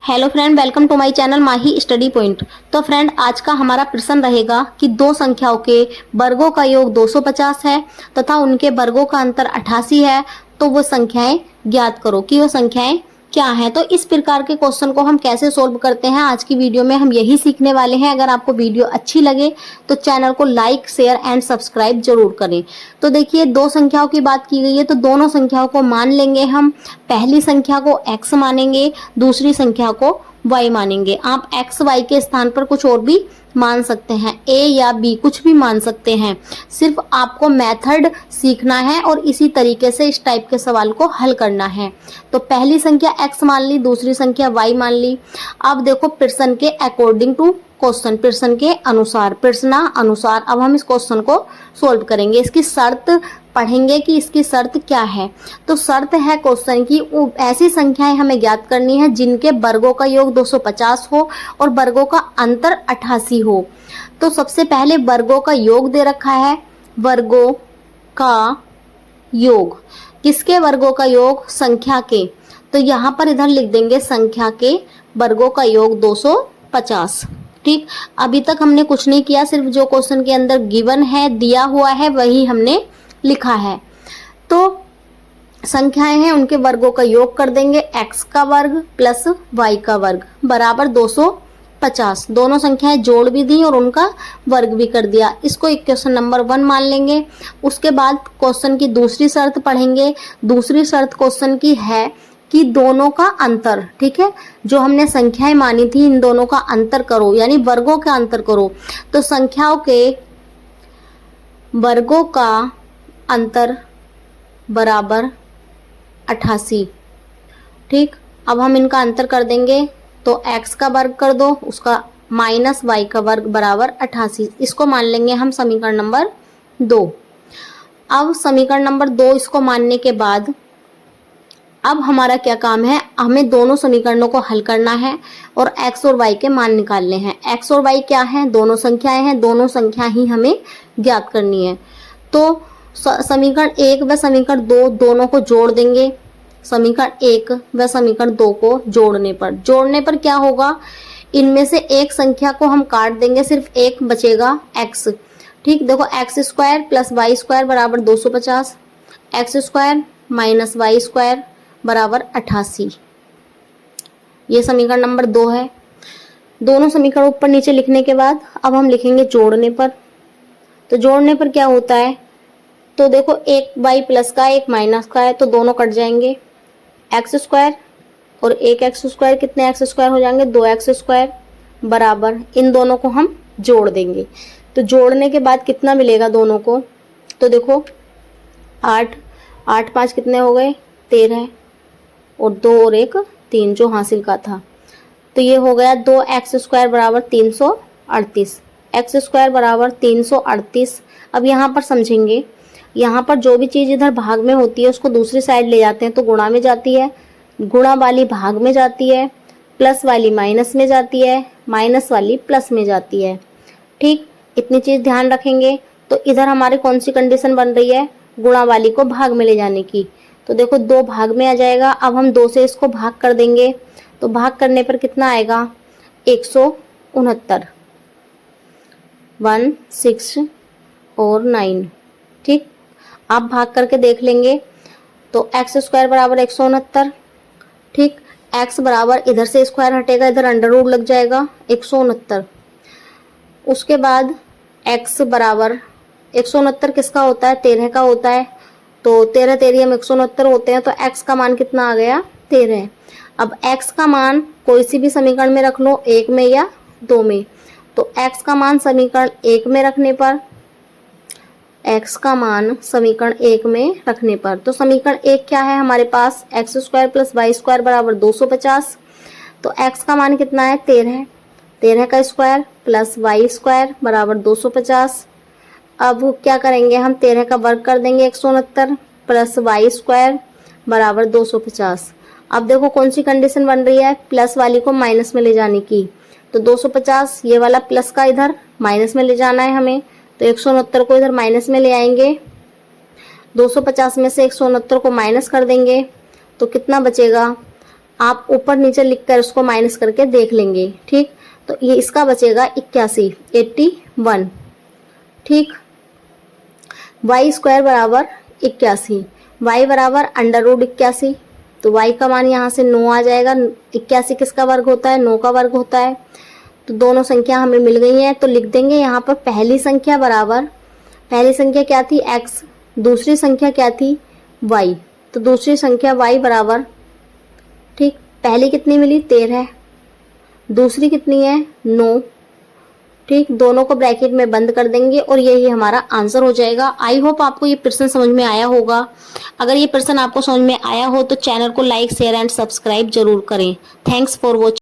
Hello friend, welcome to my channel Mahi study point. तो friend, आज का हमारा प्रश्न रहेगा कि दो संख्याओं के वर्गों का योग 250 है तथा उनके वर्गों का अंतर 88 है। तो वो संख्याएं ज्ञात करो कि वो संख्याएं क्या हैं। तो इस प्रकार के क्वेश्चन को हम कैसे सोल्व करते हैं, आज की वीडियो में हम यही सीखने वाले हैं। अगर आपको वीडियो अच्छी लगे तो चैनल को लाइक, शेयर एंड सब्सक्राइब जरूर करें। तो देखिए, दो संख्याओं की बात की गई है तो दोनों संख्याओं को मान लेंगे हम। पहली संख्या को x मानेंगे, दूसरी संख्या को y मानेंगे। आप x y के स्थान पर कुछ और भी मान सकते हैं, a या b कुछ भी मान सकते हैं। सिर्फ आपको मेथड सीखना है और इसी तरीके से इस टाइप के सवाल को हल करना है। तो पहली संख्या x मान ली, दूसरी संख्या y मान ली। अब देखो, प्रश्न के अकॉर्डिंग टू क्वेश्चन, प्रश्न के अनुसार, प्रश्नानुसार अब हम इस क्वेश्चन को सोल्व करेंगे। इसकी शर्त पढ़ेंगे कि इसकी शर्त क्या है। तो शर्त है क्वेश्चन की ऐसी संख्याएं हमें ज्ञात करनी है जिनके वर्गों का योग 250 हो और वर्गों का अंतर 88 हो। तो सबसे पहले वर्गों का योग दे रखा है, वर्गों का योग, किसके वर्गों का योग? संख्या के। तो यहाँ पर इधर लिख देंगे संख्या के वर्गों का योग 250। ठीक, अभी तक हमने कुछ नहीं किया, सिर्फ जो क्वेश्चन के अंदर गिवन है, दिया हुआ है, वही हमने लिखा है। तो संख्याएं हैं, उनके वर्गों का योग कर देंगे। x का वर्ग प्लस y का वर्ग बराबर 250। दोनों संख्याएं जोड़ भी दी और उनका वर्ग भी कर दिया। इसको इक्वेशन नंबर 1 मान लेंगे। उसके बाद क्वेश्चन की दूसरी शर्त पढ़ेंगे। दूसरी शर्त क्वेश्चन की है कि दोनों का अंतर, ठीक है, जो हमने संख्याएं मानी थी इन दोनों का अंतर करो, यानी वर्गों का अंतर करो। तो संख्याओं के वर्गों का अंतर बराबर 88। ठीक, अब हम इनका अंतर कर देंगे। तो x का वर्ग कर दो, उसका माइनस y का वर्ग बराबर 88। इसको मान लेंगे हम समीकरण नंबर 2। अब समीकरण नंबर 2 इसको मानने के बाद अब हमारा क्या काम है? हमें दोनों समीकरणों को हल करना है और x और y के मान निकालने हैं। x और y क्या है? दोनों संख्याएं हैं, दोनों संख्या ही हमें ज्ञात करनी है। तो समीकरण 1 व समीकरण 2 दोनों को जोड़ देंगे। समीकरण 1 व समीकरण 2 को जोड़ने पर क्या होगा? इनमें से एक संख्या को हम काट देंगे, सिर्फ एक बचेगा x। ठीक, देखो, x square plus Y square बराबर 250, x square minus y square बराबर 88। ये समीकरण नंबर 2 है। दोनों समीकरण ऊपर नीचे लिखने के बाद अब हम लिखेंगे जोड़ने पर। तो जोड़ने पर क्या होता है? तो देखो, एक y प्लस का एक माइनस का है तो दोनों कट जाएंगे। एक्स स्क्वायर और एक एक्स स्क्वायर, कितने एक्स स्क्वायर हो जाएंगे? 2x स्क्वायर बराबर, इन दोनों को हम जोड़ देंगे। तो जोड़ने के बाद कितना मिलेगा दोनों को? तो देखो, 8 8 5 कितने हो गए? 13 और 2 और 1 3 जो हासिल का था। तो ये हो गया 2x स्क्वायर बराबर 338, एक्स स्क्वायर बराबर 338। अब यहाँ पर समझेंगे, यहाँ पर जो भी चीज़ इधर भाग में होती है उसको दूसरी साइड ले जाते हैं तो गुणा में जाती है, गुणा वाली भाग में जाती है, प्लस वाली माइनस में जाती है, माइनस वाली प्लस में जाती है। ठीक, इतनी चीज़ ध्यान रखेंगे। तो इधर हमारी कौन सी कंडीशन बन रही है? गुणा वाली को भाग में ले जाने की। तो देखो, 2 भाग में आ जाएगा। अब हम 2 से इसको भाग कर देंगे तो भाग करने पर कितना आएगा? 169, 1 6 और 9। ठीक, आप भाग करके देख लेंगे। तो एक्स स्क्वायर बराबर 169। ठीक, एक्स बराबर, इधर से स्क्वायर हटेगा, इधर अंडर रूट लग जाएगा, 169। उसके बाद एक्स बराबर 169 किसका होता है? 13 का होता है। तो 13 13 हम 169 होते हैं। तो एक्स का मान कितना आ गया? 13। अब एक्स का मान कोई सी भी समीकरण में रख लो, 1 में या 2 में। तो एक्स का मान समीकरण 1 में रखने पर, x का मान समीकरण 1 में रखने पर, तो समीकरण 1 क्या है हमारे पास? X square plus Y square बराबर 250। तो x का मान कितना है? 13। 13 का स्क्वायर प्लस वाई स्क्वायर बराबर 250। अब क्या करेंगे हम? 13 का वर्ग कर देंगे, 169 प्लस वाई स्क्वायर बराबर 250। अब देखो कौन सी कंडीशन बन रही है? प्लस वाली को माइनस में ले जाने की। तो 250, ये वाला प्लस का इधर माइनस में ले जाना है हमें। तो 169 को इधर माइनस में ले आएंगे, 250 में से 169 को माइनस कर देंगे तो कितना बचेगा? आप ऊपर नीचे लिख कर उसको माइनस करके देख लेंगे। ठीक, तो ये इसका बचेगा 81, 81। ठीक, वाई स्क्वायर बराबर 81, वाई बराबर अंडर रूट 81, तो वाई का मान यहाँ से 9 आ जाएगा। 81 किसका वर्ग होता है? 9 का वर्ग होता है। तो दोनों संख्या हमें मिल गई हैं, तो लिख देंगे यहाँ पर पहली संख्या बराबर, पहली संख्या क्या थी? x, दूसरी संख्या क्या थी? y, तो दूसरी संख्या y बराबर, ठीक, पहली कितनी मिली? 13, दूसरी कितनी है? 9। ठीक, दोनों को ब्रैकेट में बंद कर देंगे और यही हमारा आंसर हो जाएगा। आई होप आपको ये प्रश्न समझ में आया होगा। अगर ये प्रश्न आपको समझ में आया हो तो चैनल को लाइक, शेयर एंड सब्सक्राइब जरूर करें। Thanks for watching.